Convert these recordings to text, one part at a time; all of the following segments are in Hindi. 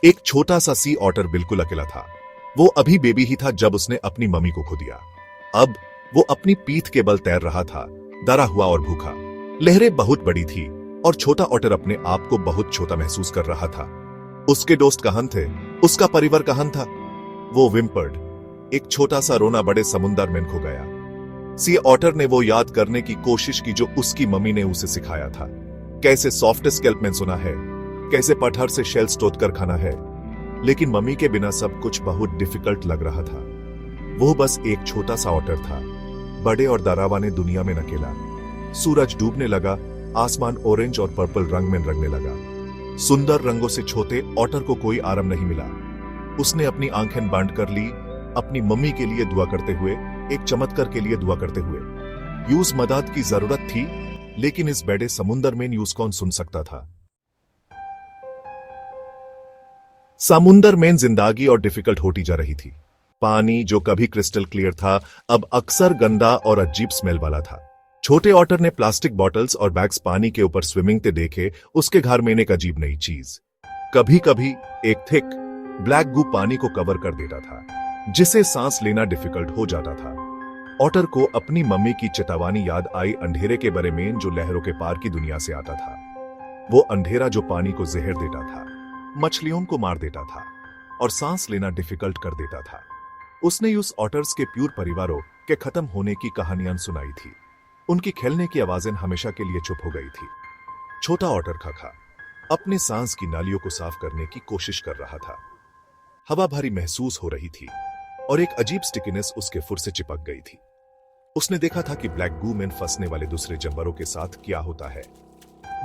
एक छोटा सा सी ऑटर बिल्कुल अकेला था। वो अभी बेबी ही था जब उसने अपनी मम्मी को खो दिया। अब वो अपनी पीठ के बल तैर रहा था, डरा हुआ और भूखा। लहरें बहुत बड़ी थी और छोटा ऑटर अपने आप को बहुत छोटा महसूस कर रहा था। उसके दोस्त कहां थे? उसका परिवार कहां था? वो विम्पर्ड। एक छोटा सा रोना बड़े समुंदर में खो गया। सी ऑटर ने वो याद करने की कोशिश की जो उसकी मम्मी ने उसे सिखाया था। कैसे सॉफ्ट स्केल्प में सोना है, कैसे पत्थर से शेल्स तोड़कर खाना है। लेकिन मम्मी के बिना सब कुछ बहुत डिफिकल्ट लग रहा था। वो बस एक छोटा सा ऑटर था, बड़े और डरावने दुनिया में अकेला। सूरज डूबने लगा, आसमान ऑरेंज और पर्पल रंग में रंगने लगा। सुंदर रंगों से छोटे ऑटर को कोई आराम नहीं मिला। उसने अपनी आंखें बंद कर ली, अपनी मम्मी के लिए दुआ करते हुए, एक चमत्कार के लिए दुआ करते हुए। यूस मदद की जरूरत थी, लेकिन इस बड़े समुंदर में यूस कौन सुन सकता था? समुंदर में जिंदगी और डिफिकल्ट होती जा रही थी। पानी जो कभी क्रिस्टल क्लियर था, अब अक्सर गंदा और अजीब स्मेल वाला था। छोटे ऑटर ने प्लास्टिक बॉटल्स और बैग्स पानी के ऊपर स्विमिंग ते देखे। उसके घर में एक अजीब नई चीज। कभी कभी एक थिक ब्लैक गू पानी को कवर कर देता था, जिसे सांस लेना डिफिकल्ट हो जाता था। ऑटर को अपनी मम्मी की चेतावनी याद आई, अंधेरे के बारे में जो लहरों के पार की दुनिया से आता था। वो अंधेरा जो पानी को जहर देता था, मछलियों को मार देता था और सांस लेना डिफिकल्ट कर देता था। उसने उस ऑटर्स के प्यूर परिवारों के खत्म होने की कहानियां सुनाई थी। उनकी खेलने की आवाजें हमेशा के लिए चुप हो गई थी। छोटा ऑटर खा अपने सांस की नालियों को साफ करने की कोशिश कर रहा था। हवा भारी महसूस हो रही थी और एक अजीब स्टिकीनेस उसके फुर से चिपक गई थी। उसने देखा था कि ब्लैक गू में फंसने वाले दूसरे जानवरों के साथ क्या होता है।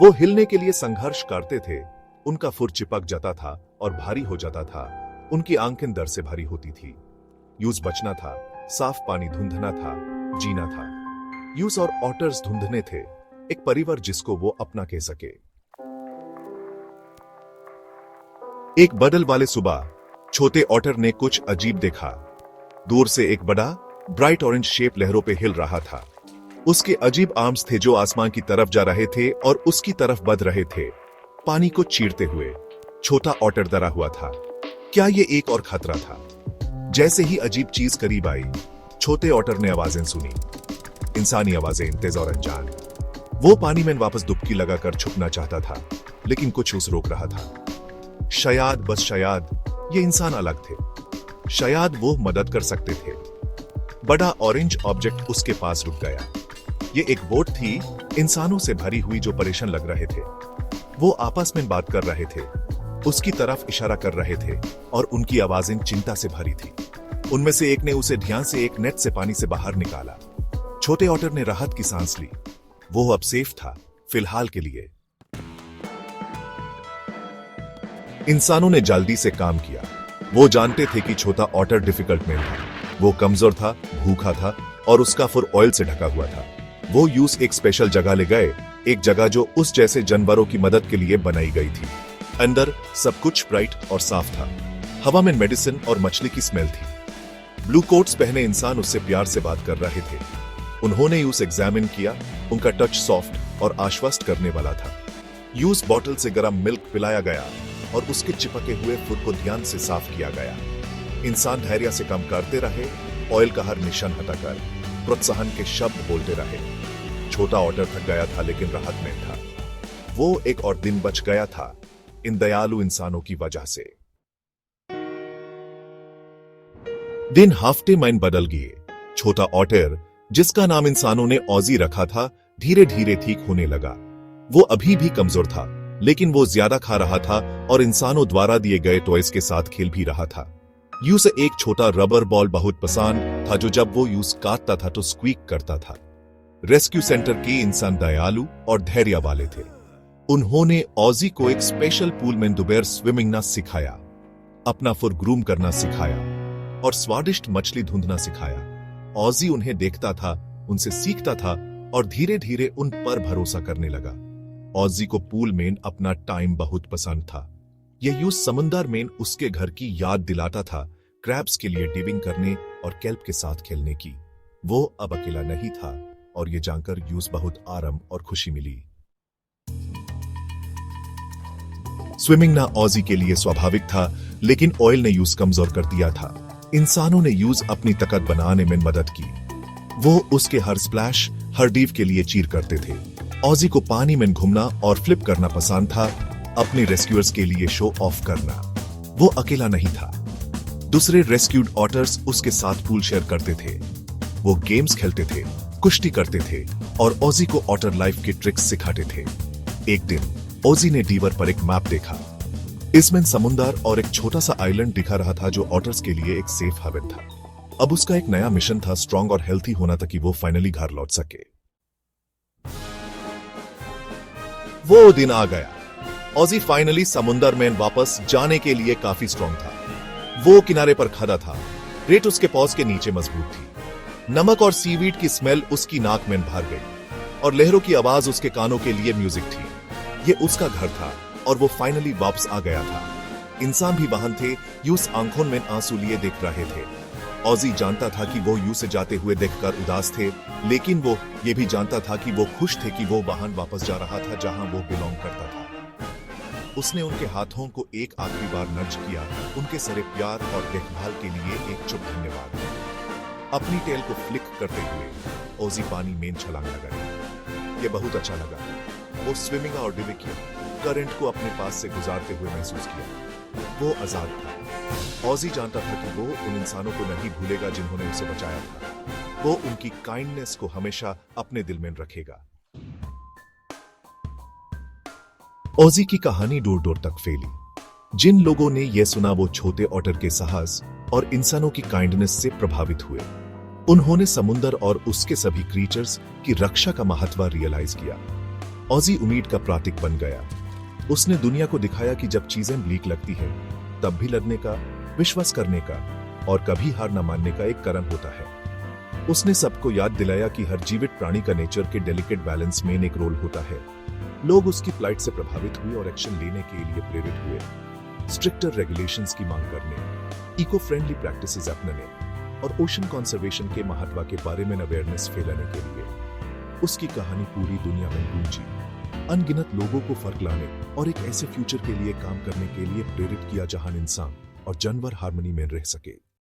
वो हिलने के लिए संघर्ष करते थे, उनका फुर चिपक जाता था और भारी हो जाता था। उनकी आंखें दर्द से भरी होती थी। यूस बचना था, साफ पानी ढूंढना था, जीना था। यूस और ऑटर्स ढूंढने थे एक परिवार जिसको वो अपना कह सके। एक बदल वाले सुबह छोटे ऑटर ने कुछ अजीब देखा। दूर से एक बड़ा ब्राइट ऑरेंज शेप लहरों पे हिल रहा था। उसके अजीब आर्म्स थे जो आसमान की तरफ जा रहे थे और उसकी तरफ बढ़ रहे थे, पानी को चीरते हुए। छोटा ऑटर डरा हुआ था। क्या ये एक और खतरा था? जैसे ही अजीब चीज करीब आई, छोटे ऑटर ने आवाजें सुनी। इंसानी आवाजें, तेज और अनजान। वो पानी में वापस डुबकी लगाकर छुपना चाहता था, लेकिन कुछ उसे रोक रहा था। शायद, बस शायद, ये इंसान अलग थे। शायद वो मदद कर सकते थे। बड़ा ऑरेंज ऑब्जेक्ट उसके पास रुक गया। ये एक बोट थी, इंसानों से भरी हुई जो परेशान लग रहे थे। वो आपस में बात कर रहे थे, उसकी तरफ इशारा कर रहे थे और उनकी आवाजें चिंता से भरी थी। उनमें से एक ने उसे ध्यान से एक नेट से पानी से बाहर निकाला। छोटे ऑटर ने राहत की सांस ली। वो अब सेफ था, फिलहाल के लिए। इंसानों ने जल्दी से काम किया। वो जानते थे कि छोटा ऑटर डिफिकल्ट में था। वो कमजोर था, भूखा था और उसका फुर ऑयल से ढका हुआ था। वो यूस एक स्पेशल जगह ले गए, एक जगह जो उस जैसे जानवरों की मदद के लिए बनाई गई थी। अंदर सब कुछ ब्राइट और साफ था। हवा में मेडिसिन और मछली की स्मेल थी। ब्लू कोट्स पहने इंसान उससे प्यार से बात कर रहे थे। उन्होंने यूस एग्जामिन किया। उनका टच सॉफ्ट और आश्वस्त करने वाला था। यूस बॉटल से गर्म मिल्क पिलाया गया और उसके चिपके हुए फुर को ध्यान से साफ किया गया। इंसान धैर्य से काम करते रहे, ऑयल का हर निशान हटाकर प्रोत्साहन के शब्द बोलते रहे। छोटा ऑटर थक गया था लेकिन राहत में था। वो एक और दिन बच गया था इन दयालु इंसानों की वजह से। दिन हफ्ते में बदल गए। छोटा ऑटर, जिसका नाम इंसानों ने ऑजी रखा था, धीरे धीरे ठीक होने लगा। वो अभी भी कमजोर था, लेकिन वो ज्यादा खा रहा था और इंसानों द्वारा दिए गए टॉयज के साथ खेल भी रहा था। यूस एक छोटा रबर बॉल बहुत पसंद था जो जब वो यूस काटता था तो स्क्वीक करता था। रेस्क्यू सेंटर के इंसान दयालु और धैर्य वाले थे। उन्होंने ऑजी को एक स्पेशल पूल में दोपहर स्विमिंग ना सिखाया, अपना फुर ग्रूम करना सिखाया और स्वादिष्ट मछली ढूंढना सिखाया। ऑजी उन्हें देखता था, उनसे सीखता था और धीरे धीरे उन पर भरोसा करने लगा। ऑजी को पूल में अपना टाइम बहुत पसंद था। यह यूस समंदर में उसके घर की याद दिलाता था, क्रैब्स के लिए डिविंग करने और केल्प के साथ खेलने की। वो अब अकेला नहीं था और ये जानकर यूस बहुत आराम और खुशी मिली। स्विमिंग ना ऑजी के लिए स्वाभाविक था, लेकिन ऑयल ने यूज कमजोर कर दिया था। इंसानों ने यूज अपनी ताकत बनाने में मदद की। वो उसके हर स्प्लैश, हर डीव के लिए चीर करते थे। ऑजी को पानी में घूमना और फ्लिप करना पसंद था, अपने रेस्क्यूअर्स के लिए शो ऑफ करना। वो अकेला नहीं था, दूसरे रेस्क्यूड ऑटर्स उसके साथ पूल शेयर करते थे। वो गेम्स खेलते थे, कुश्ती करते थे और ऑजी को ऑटर लाइफ के ट्रिक्स सिखाते थे। एक दिन ऑजी ने डीवर पर एक मैप देखा। इसमें समुंदर और एक छोटा सा आइलैंड दिखा रहा था जो ऑटर्स के लिए एक सेफ हावेन था। अब उसका एक नया मिशन था, स्ट्रांग और हेल्थी होना ताकि वो फाइनली घर लौट सके। वो दिन आ गया। ऑजी फाइनली समुंदर में वापस जाने के लिए काफी स्ट्रांग था। वो किनारे पर खड़ा था, रेत उसके पॉज के नीचे मजबूत थी। नमक और सीवीड की स्मेल उसकी नाक में भर गई और लहरों की आवाज उसके कानों के लिए म्यूजिक थी। ये उसका घर था और वो फाइनली वापस आ गया था। इंसान भी वहां थे, यूस आंखों में आंसू लिए देख रहे थे। ऑजी जानता था कि वो यू से जाते हुए देखकर उदास थे, लेकिन वो ये भी जानता था कि वो खुश थे कि वो वहां वापस जा रहा था जहां वो बिलोंग करता था। उसने उनके हाथों को एक आखिरी बार नर्च किया, उनके सारे प्यार और देखभाल के लिए एक चुप धन्यवाद। अपनी टेल को फ्लिक करते हुए ऑजी पानी में छलांग लगाई। ये बहुत अच्छा लगा। वो स्विमिंग और डिविक करंट को अपने पास से गुजारते हुए महसूस किया। वो आजाद था। ऑजी जानता था कि वो उन इंसानों को नहीं भूलेगा जिन्होंने उसे बचाया था। वो उनकी काइंडनेस को हमेशा अपने दिल में रखेगा। ऑजी की कहानी दूर दूर तक फैली। जिन लोगों ने यह सुना वो छोटे ऑटर के साहस और इंसानों की काइंडनेस से प्रभावित हुए। उन्होंने समुंदर और उसके सभी क्रीचर्स की रक्षा का महत्व रियलाइज किया। ऑजी उम्मीद का प्रतीक बन गया। उसने दुनिया को दिखाया कि जब चीजें ब्लीक लगती है तब भी लड़ने का, विश्वास करने का और कभी हार न मानने का एक कारण होता है। उसने सबको याद दिलाया कि हर जीवित प्राणी का नेचर के डेलिकेट बैलेंस में एक रोल होता है। लोग उसकी फ्लाइट से प्रभावित हुए और एक्शन लेने के लिए प्रेरित हुए। स्ट्रिक्टर रेगुलेशंस की मांग करने, इको फ्रेंडली प्रैक्टिसेस अपनाने और ओशन कंजर्वेशन के महत्व के बारे में अवेयरनेस फैलाने के लिए उसकी कहानी पूरी दुनिया में गूंजी। अनगिनत लोगों को फर्क लाने और एक ऐसे फ्यूचर के लिए काम करने के लिए प्रेरित किया जहां इंसान और जानवर हार्मनी में रह सके।